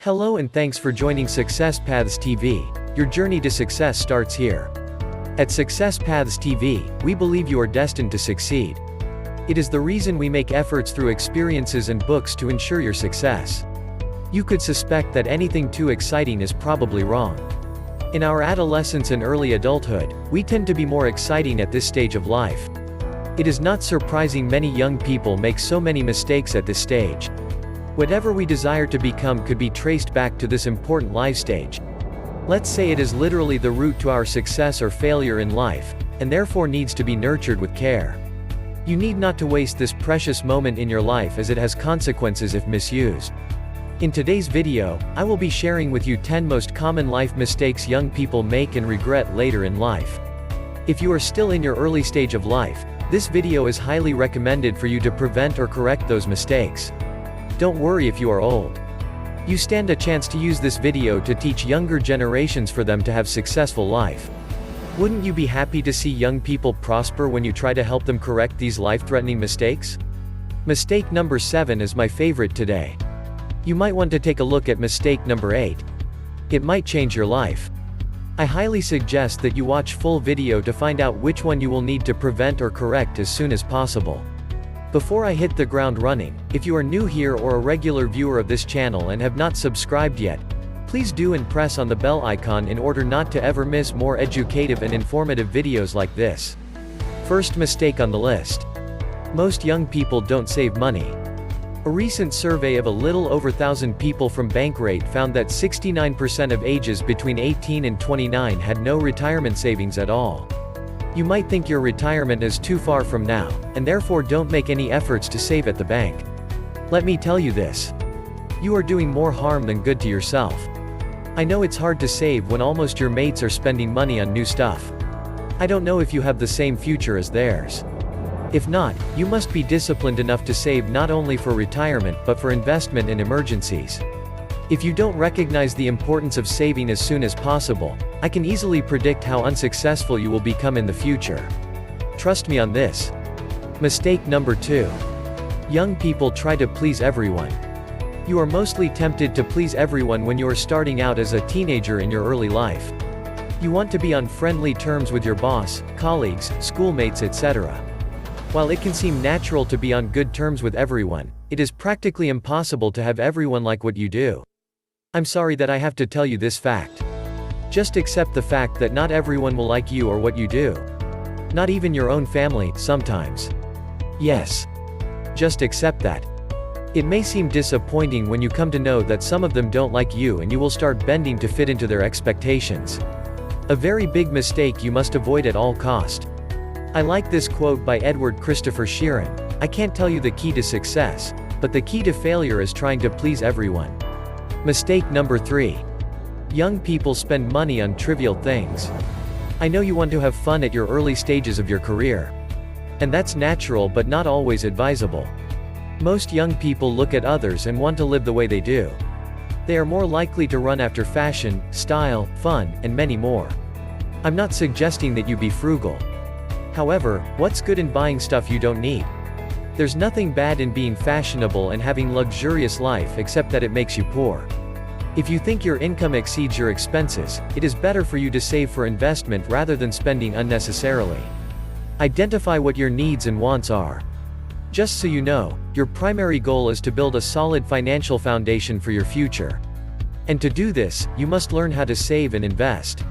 Hello and thanks for joining Success Paths TV. Your journey to success starts here. At Success Paths TV, we believe you are destined to succeed. It is the reason we make efforts through experiences and books to ensure your success. You could suspect that anything too exciting is probably wrong. In our adolescence and early adulthood, we tend to be more exciting at this stage of life. It is not surprising many young people make so many mistakes at this stage. Whatever we desire to become could be traced back to this important life stage. Let's say it is literally the route to our success or failure in life, and therefore needs to be nurtured with care. You need not to waste this precious moment in your life as it has consequences if misused. In today's video, I will be sharing with you 10 most common life mistakes young people make and regret later in life. If you are still in your early stage of life, this video is highly recommended for you to prevent or correct those mistakes. Don't worry if you are old. You stand a chance to use this video to teach younger generations for them to have successful life. Wouldn't you be happy to see young people prosper when you try to help them correct these life-threatening mistakes? Mistake number 7 is my favorite today. You might want to take a look at mistake number 8. It might change your life. I highly suggest that you watch full video to find out which one you will need to prevent or correct as soon as possible. Before I hit the ground running, if you are new here or a regular viewer of this channel and have not subscribed yet, please do and press on the bell icon in order not to ever miss more educative and informative videos like this. First mistake on the list. Most young people don't save money. A recent survey of a little over 1,000 people from Bankrate found that 69% of ages between 18 and 29 had no retirement savings at all. You might think your retirement is too far from now, and therefore don't make any efforts to save at the bank. Let me tell you this. You are doing more harm than good to yourself. I know it's hard to save when almost your mates are spending money on new stuff. I don't know if you have the same future as theirs. If not, you must be disciplined enough to save not only for retirement but for investment in emergencies. If you don't recognize the importance of saving as soon as possible, I can easily predict how unsuccessful you will become in the future. Trust me on this. Mistake number 2. Young people try to please everyone. You are mostly tempted to please everyone when you are starting out as a teenager in your early life. You want to be on friendly terms with your boss, colleagues, schoolmates, etc. While it can seem natural to be on good terms with everyone, it is practically impossible to have everyone like what you do. I'm sorry that I have to tell you this fact. Just accept the fact that not everyone will like you or what you do. Not even your own family, sometimes. Yes. Just accept that. It may seem disappointing when you come to know that some of them don't like you and you will start bending to fit into their expectations. A very big mistake you must avoid at all cost. I like this quote by Edward Christopher Sheeran. I can't tell you the key to success, but the key to failure is trying to please everyone. Mistake number 3. Young people spend money on trivial things. I know you want to have fun at your early stages of your career. And that's natural but not always advisable. Most young people look at others and want to live the way they do. They are more likely to run after fashion, style, fun, and many more. I'm not suggesting that you be frugal. However, what's good in buying stuff you don't need? There's nothing bad in being fashionable and having luxurious life except that it makes you poor. If you think your income exceeds your expenses, it is better for you to save for investment rather than spending unnecessarily. Identify what your needs and wants are. Just so you know, your primary goal is to build a solid financial foundation for your future. And to do this, you must learn how to save and invest.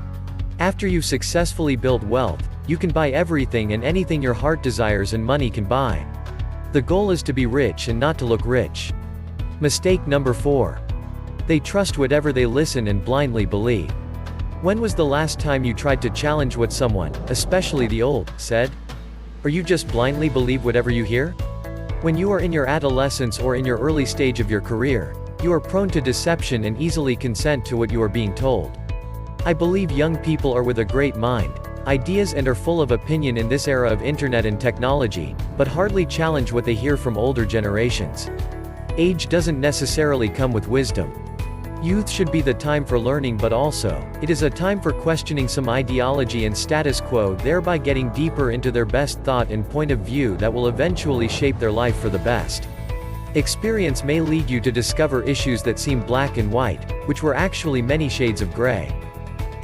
After you've successfully built wealth, you can buy everything and anything your heart desires and money can buy. The goal is to be rich and not to look rich. Mistake number 4. They trust whatever they listen and blindly believe. When was the last time you tried to challenge what someone, especially the old, said? Or you just blindly believe whatever you hear? When you are in your adolescence or in your early stage of your career, you are prone to deception and easily consent to what you are being told. I believe young people are with a great mind, ideas and are full of opinion in this era of internet and technology, but hardly challenge what they hear from older generations. Age doesn't necessarily come with wisdom. Youth should be the time for learning, but also, it is a time for questioning some ideology and status quo, thereby getting deeper into their best thought and point of view that will eventually shape their life for the best. Experience may lead you to discover issues that seem black and white, which were actually many shades of gray.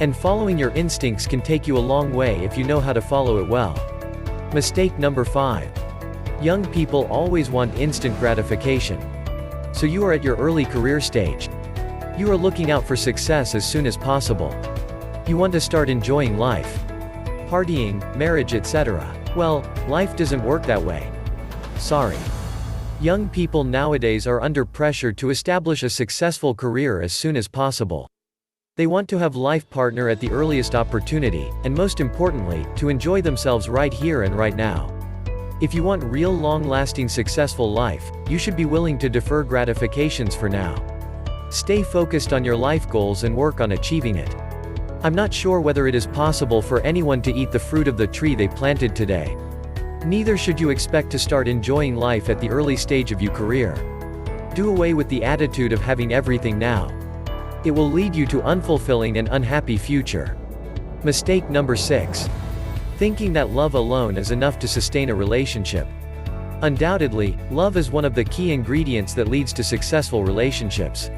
And following your instincts can take you a long way if you know how to follow it well. Mistake number 5. Young people always want instant gratification. So you are at your early career stage. You are looking out for success as soon as possible. You want to start enjoying life. Partying, marriage, etc. Well, life doesn't work that way. Sorry. Young people nowadays are under pressure to establish a successful career as soon as possible. They want to have life partner at the earliest opportunity, and most importantly, to enjoy themselves right here and right now. If you want real long-lasting successful life, you should be willing to defer gratifications for now. Stay focused on your life goals and work on achieving it. I'm not sure whether it is possible for anyone to eat the fruit of the tree they planted today. Neither should you expect to start enjoying life at the early stage of your career. Do away with the attitude of having everything now. It will lead you to unfulfilling and unhappy future. Mistake number 6. Thinking that love alone is enough to sustain a relationship. Undoubtedly, love is one of the key ingredients that leads to successful relationships.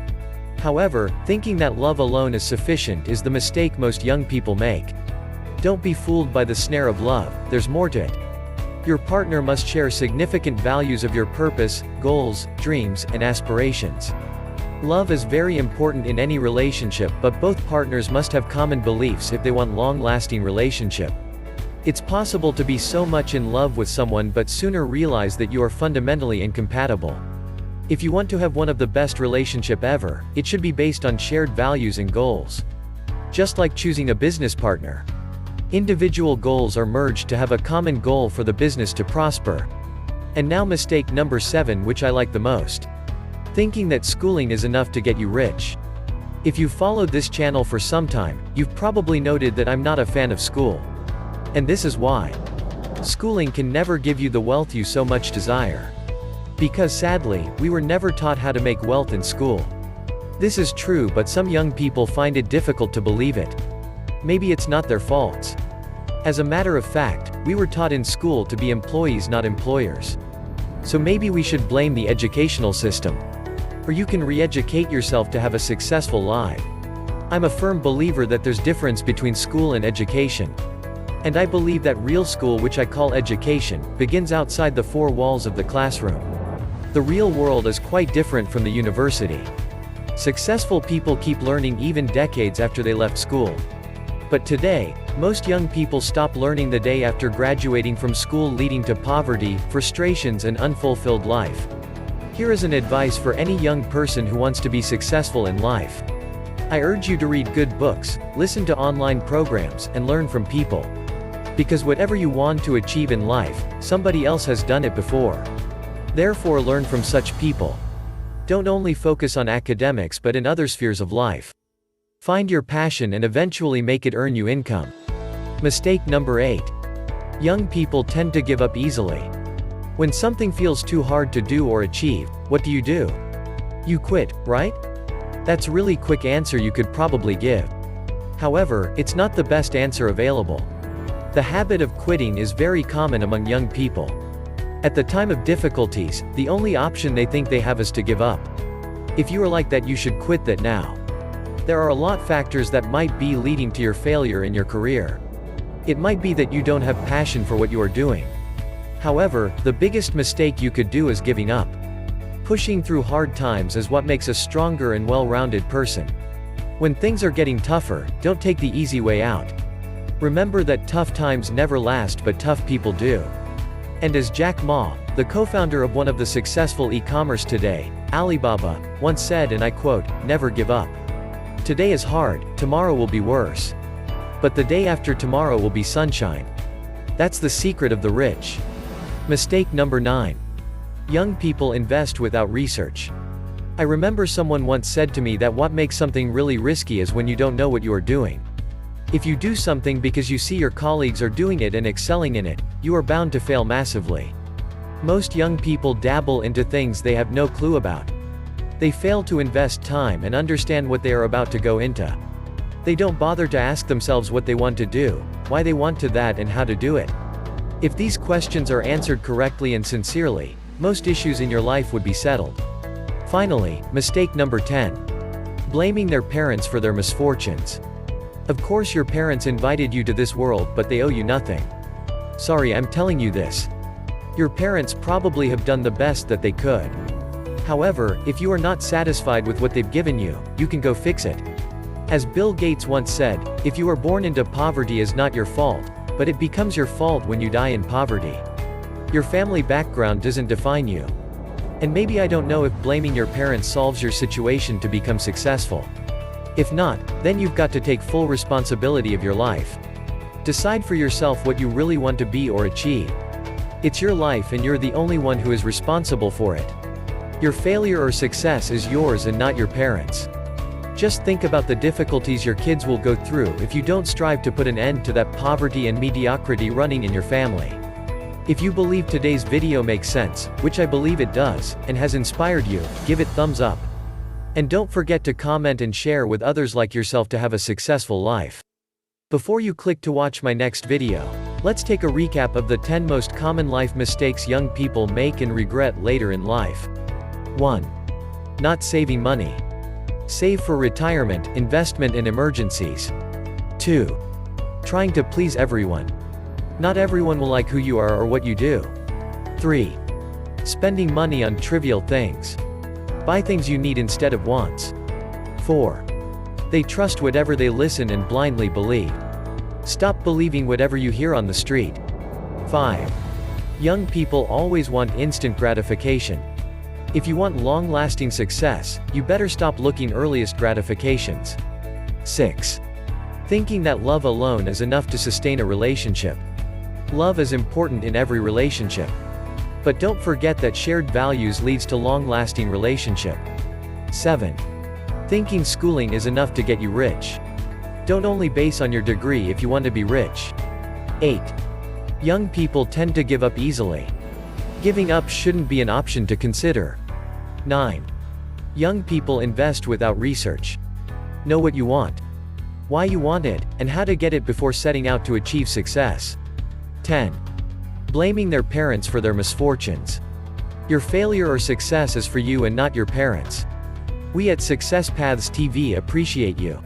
However, thinking that love alone is sufficient is the mistake most young people make. Don't be fooled by the snare of love, there's more to it. Your partner must share significant values of your purpose, goals, dreams, and aspirations. Love is very important in any relationship, but both partners must have common beliefs if they want long-lasting relationship. It's possible to be so much in love with someone but sooner realize that you are fundamentally incompatible. If you want to have one of the best relationship ever, it should be based on shared values and goals. Just like choosing a business partner. Individual goals are merged to have a common goal for the business to prosper. And now mistake number 7, which I like the most. Thinking that schooling is enough to get you rich. If you've followed this channel for some time, you've probably noted that I'm not a fan of school. And this is why. Schooling can never give you the wealth you so much desire. Because sadly, we were never taught how to make wealth in school. This is true, but some young people find it difficult to believe it. Maybe it's not their faults. As a matter of fact, we were taught in school to be employees, not employers. So maybe we should blame the educational system. Or you can re-educate yourself to have a successful life. I'm a firm believer that there's difference between school and education. And I believe that real school, which I call education, begins outside the 4 walls of the classroom. The real world is quite different from the university. Successful people keep learning even decades after they left school. But today, most young people stop learning the day after graduating from school, leading to poverty, frustrations, and unfulfilled life. Here is an advice for any young person who wants to be successful in life. I urge you to read good books, listen to online programs, and learn from people. Because whatever you want to achieve in life, somebody else has done it before. Therefore, learn from such people. Don't only focus on academics but in other spheres of life. Find your passion and eventually make it earn you income. Mistake number 8. Young people tend to give up easily. When something feels too hard to do or achieve, what do? You quit, right? That's a really quick answer you could probably give. However, it's not the best answer available. The habit of quitting is very common among young people. At the time of difficulties, the only option they think they have is to give up. If you are like that, you should quit that now. There are a lot of factors that might be leading to your failure in your career. It might be that you don't have passion for what you are doing. However, the biggest mistake you could do is giving up. Pushing through hard times is what makes a stronger and well-rounded person. When things are getting tougher, don't take the easy way out. Remember that tough times never last, but tough people do. And as Jack Ma, the co-founder of one of the successful e-commerce today, Alibaba, once said, and I quote, "Never give up. Today is hard, tomorrow will be worse. But the day after tomorrow will be sunshine." That's the secret of the rich. Mistake number 9. Young people invest without research. I remember someone once said to me that what makes something really risky is when you don't know what you are doing. If you do something because you see your colleagues are doing it and excelling in it, you are bound to fail massively. Most young people dabble into things they have no clue about. They fail to invest time and understand what they are about to go into. They don't bother to ask themselves what they want to do, why they want to that, and how to do it. If these questions are answered correctly and sincerely, most issues in your life would be settled. Finally, mistake number 10. Blaming their parents for their misfortunes. Of course your parents invited you to this world, but they owe you nothing. Sorry, I'm telling you this. Your parents probably have done the best that they could. However, if you are not satisfied with what they've given you, you can go fix it. As Bill Gates once said, if you are born into poverty is not your fault, but it becomes your fault when you die in poverty. Your family background doesn't define you. And maybe I don't know if blaming your parents solves your situation to become successful. If not, then you've got to take full responsibility of your life. Decide for yourself what you really want to be or achieve. It's your life and you're the only one who is responsible for it. Your failure or success is yours and not your parents'. Just think about the difficulties your kids will go through if you don't strive to put an end to that poverty and mediocrity running in your family. If you believe today's video makes sense, which I believe it does, and has inspired you, give it thumbs up. And don't forget to comment and share with others like yourself to have a successful life. Before you click to watch my next video, let's take a recap of the 10 most common life mistakes young people make and regret later in life. 1. Not saving money. Save for retirement, investment and emergencies. 2. Trying to please everyone. Not everyone will like who you are or what you do. 3. Spending money on trivial things. Buy things you need instead of wants. 4. They trust whatever they listen and blindly believe. Stop believing whatever you hear on the street. 5. Young people always want instant gratification. If you want long-lasting success, you better stop looking earliest gratifications. 6. Thinking that love alone is enough to sustain a relationship. Love is important in every relationship. But don't forget that shared values leads to long-lasting relationship. 7. Thinking schooling is enough to get you rich. Don't only base on your degree if you want to be rich. 8. Young people tend to give up easily. Giving up shouldn't be an option to consider. 9. Young people invest without research. Know what you want, why you want it, and how to get it before setting out to achieve success. 10. Blaming their parents for their misfortunes. Your failure or success is for you and not your parents. We at Success Paths TV appreciate you.